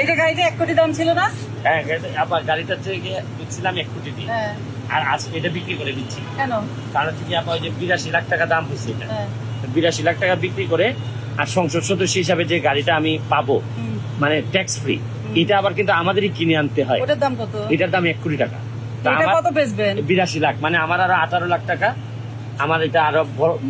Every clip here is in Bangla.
এটা গাড়িটা 1 কোটি দাম ছিল না? হ্যাঁ, আবার গাড়িটা হচ্ছে গিয়ে দিচ্ছিলাম 1 কোটি দিয়ে। হ্যাঁ। আর আজকে এটা বিক্রি করে দিচ্ছি। কেন? কারণ হচ্ছে কি আপা ওই যে 82 লাখ টাকা দাম হয়েছে এটা। হ্যাঁ। 82 লাখ টাকা বিক্রি করে আর সংসদ সদস্য হিসাবে যে গাড়িটা আমি পাবো মানে ট্যাক্স ফ্রি, এটা আবার কিন্তু আমাদেরই কিনে আনতে হয়। ওটার দাম কত? এটার দাম 1 কোটি টাকা। এটা কত বেচবেন? 82 লাখ, মানে আমার আরো 18 লাখ টাকা আমার এটা আরো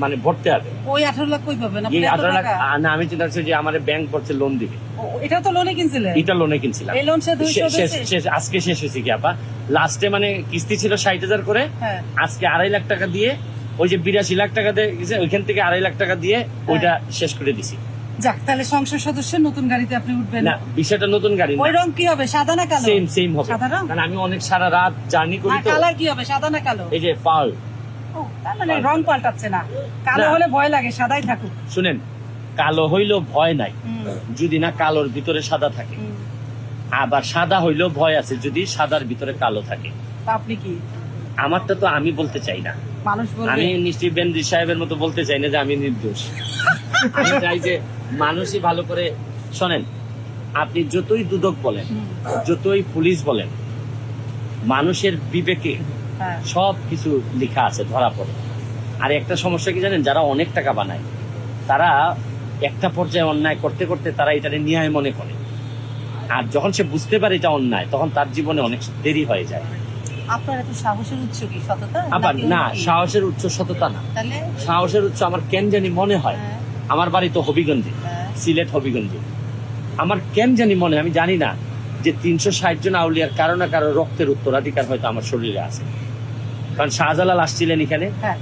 মানে ভরতে হবে। ওই 18 লাখ কই পাবেন আপনি? এই এত 18 লাখ টাকা? না, আমি চিন্তা করছি যে আমার ব্যাংক করছে লোন দিবে। এটা তো লোনে কিনছিলেন? এটা লোনে কিনছিলাম। এই লোন সে 200 শেষ আজকে শেষ হয়েছে কি আপা, লাস্টে মানে কিস্তি ছিল 60,000 করে, হ্যাঁ। আজকে 2.5 লাখ টাকা দিয়ে ওই যে 82 লাখ টাকা দিয়ে ওইখান থেকে 2.5 লাখ টাকা দিয়ে ওইটা শেষ করে দিছি। যাক, তাহলে সংসদ সদস্যের নতুন গাড়িতে আপনি উঠবেন না, বিষয়টা নতুন গাড়ি না, ওই রং কি হবে, সাদা না কালো? সেম হবে। সাদা রং? কারণ আমি অনেক সারা রাত জার্নি করি আর তো। কালার কি হবে, সাদা না কালো? এই যে পাল ও, তার মানে রং পাল্টাচ্ছে না। কালো হলে ভয় লাগে, সাদাই থাকুক। শুনেন, কালো হইলেও ভয় নাই যদি না কালোর ভিতরে সাদা থাকে, আবার সাদা হইলেও ভয় আছে যদি সাদার ভিতরে কালো থাকে। তা আপনি কি? আমারটা তো আমি বলতে চাই না, মানুষ বলবে আমি নিশ্চয়ই বেনজির সাহেবের মতো বলতে চাই না যে আমি নির্দোষ। আমি চাই যে মানুষই ভালো করে শোনেন। আপনি যতই দুদক বলেন, যতই পুলিশ বলেন, মানুষের বিবেকে হ্যাঁ। সব কিছু লেখা আছে, ধরা পড়ে। আর একটা সমস্যা কি জানেন, যারা অনেক টাকা বানায় তারা একটা পর্যায়ে অন্যায় করতে করতে তারা এটা ন্যায় মনে করে, আর যখন সে বুঝতে পারে এটা অন্যায় তখন তার জীবনে অনেক দেরি হয়ে যায়। আপনার এত সাহসের উৎস কি, সততা? আবার নাকি না, অন্য কি? সাহসের উৎস সততা না, তাহলে সাহসের উৎস আমার কেন জানি মনে হয়, হ্যাঁ। আমার বাড়ি তো হবিগঞ্জে, হ্যাঁ। সিলেট হবিগঞ্জে। আমার কেন জানি মনে হয়, আমি জানি না, যে 360 জন আউলিয়ার কারো না কারো রক্তের উত্তরাধিকার হয়তো আমার শরীরে আছে। কারণ শাহজালাল আসছিলেন এখানে, হ্যাঁ।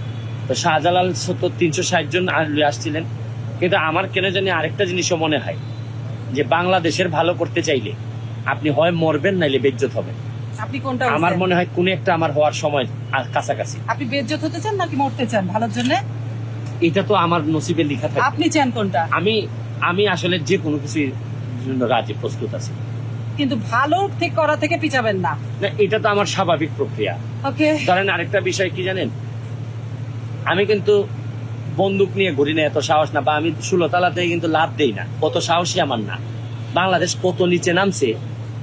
তো শাহজালাল তো 360 জন আউলিয়া আসছিলেন। কিন্তু আমার কেন জানি আরেকটা জিনিসও মনে হয়, যে বাংলাদেশের ভালো করতে চাইলে আপনি হয় মরবেন নাইলে বেজ্জত হবেন। আপনি কোনটা আমার বুঝছেন? মনে হয় কোন একটা আমার হওয়ার সময় কাছাকাছি। আপনি বেজ্জত হতে চান নাকি মরতে চান ভালোর জন্য? এটা তো আমার নসিবে লেখা থাকে। আপনি চান কোনটা? আমি আসলে যে কোনো কিছুর জন্য রাজি প্রস্তুত আছি, কিন্তু ভালো থেকে করা থেকে পিছাবেন না। না এটা তো আমার স্বাভাবিক প্রক্রিয়া। ওকে। ধরেন আরেকটা বিষয় কি জানেন, আমি কিন্তু বন্দুক নিয়ে ঘুরি না, এত সাহস না, বা আমি 16 তলাতে কিন্তু লাভ দেই না, কত সাহসী আমার না। বাংলাদেশ কত নিচে নামছে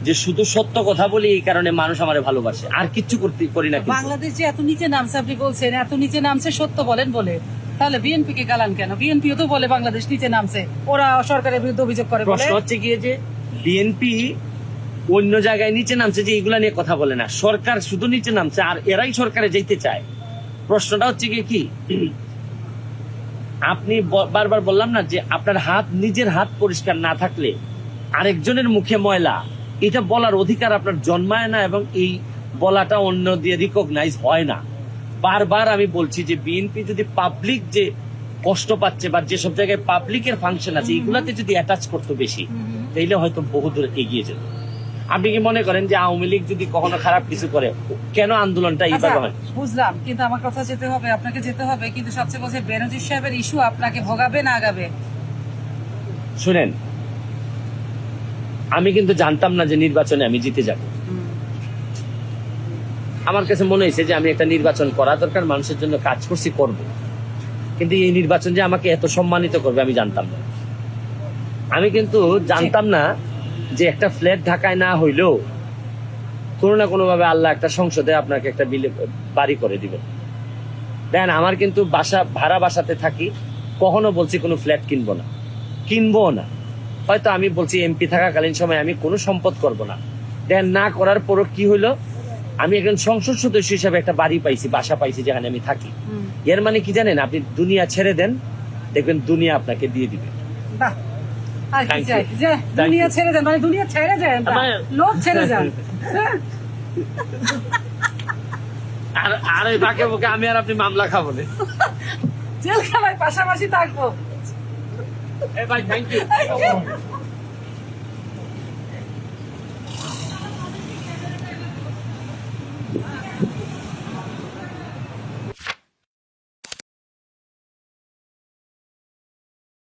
যে শুধু সত্য কথা বলি, এই কারণে মানুষ আমারে ভালোবাসে, আর কিচ্ছু করি না। কিন্তু বাংলাদেশ যে এত নিচে নামছে, আপনি বলছেন এত নিচে নামছে সত্য বলেন বলে, তাহলে বিএনপি কে গালান কেন? বিএনপিও তো বলে বাংলাদেশ নিচে নামছে, ওরা সরকারের বিরুদ্ধে অভিযোগ করে বলে। প্রশ্ন হচ্ছে গিয়ে যে বিএনপি অন্য জায়গায় নিচে নামছে যে এগুলা নিয়ে কথা বলে না, সরকার শুধু নিচে নামছে আর এরাই সরকারে যেতে চায়। প্রশ্নটা হচ্ছে গিয়ে কি, আপনি বারবার বললাম না যে আপনার নিজের হাত পরিষ্কার না থাকলে আরেকজনের মুখে ময়লা, এটা বলার অধিকার আপনার জন্মায় না, এবং এই বলাটা অন্য দিয়ে রিকগনাইজ হয় না। বারবার আমি বলছি যে বিএনপি যদি পাবলিক যে কষ্ট পাচ্ছে বা যেসব জায়গায় পাবলিকের ফাংশন আছে এগুলাতে যদি অ্যাটাচ করতো বেশি, তাইলে হয়তো বহুদূর এগিয়ে যেত। আপনি কি মনে করেন যে আওয়ামী লীগ যদি কখনো খারাপ কিছু করে, কেন আন্দোলনটা এইভাবে হয়? বুঝলাম, কিন্তু আমার কথা যেতে হবে, আপনাকে যেতে হবে, কিন্তু সবচেয়ে বলছে বেনজির সাহেবের ইস্যু আপনাকে ভোগাবে না আগাবে? শুনেন, আমি কিন্তু জানতাম না যে নির্বাচনে আমি জিতে যাব। আমার কাছে মনে হয়েছে যে আমি একটা নির্বাচন করা দরকার, মানুষের জন্য কাজ করছি, করব। কিন্তু এই নির্বাচন যে আমাকে এত সম্মানিত করবে আমি জানতাম না। আমি কিন্তু জানতাম না যে একটা ফ্ল্যাট ঢাকায় না হইলেও কোনো না কোনো ভাবে আল্লাহ একটা সংসদে আপনাকে একটা বাড়ি করে দিবেন। দেখেন, আমার কিন্তু ভাড়া বাসাতে থাকি, কখনো বলছি কোনো ফ্ল্যাট কিনবো না। হয়তো আমি বলছি এমপি থাকাকালীন সময় আমি কোনো সম্পদ করব না। দেখেন, না করার পরও কি হইলো, আমি একজন সংসদ সদস্য হিসাবে একটা বাড়ি পাইছি, বাসা পাইছি যেখানে আমি থাকি। এর মানে কি জানেন, আপনি দুনিয়া ছেড়ে দেন, দেখবেন দুনিয়া আপনাকে দিয়ে দিবে। বাহ, আর কি Thank চাই? you. যে Thank দুনিয়া you. ছেড়ে যান, মানে দুনিয়া ছেড়ে যান না, লোক ছেড়ে যান। আর এই বাকে বুকে আমি আর আপনি মামলা খাবো না। জেলখানায় পাশাপাশি থাকবো। ভাই, থ্যাংক ইউ।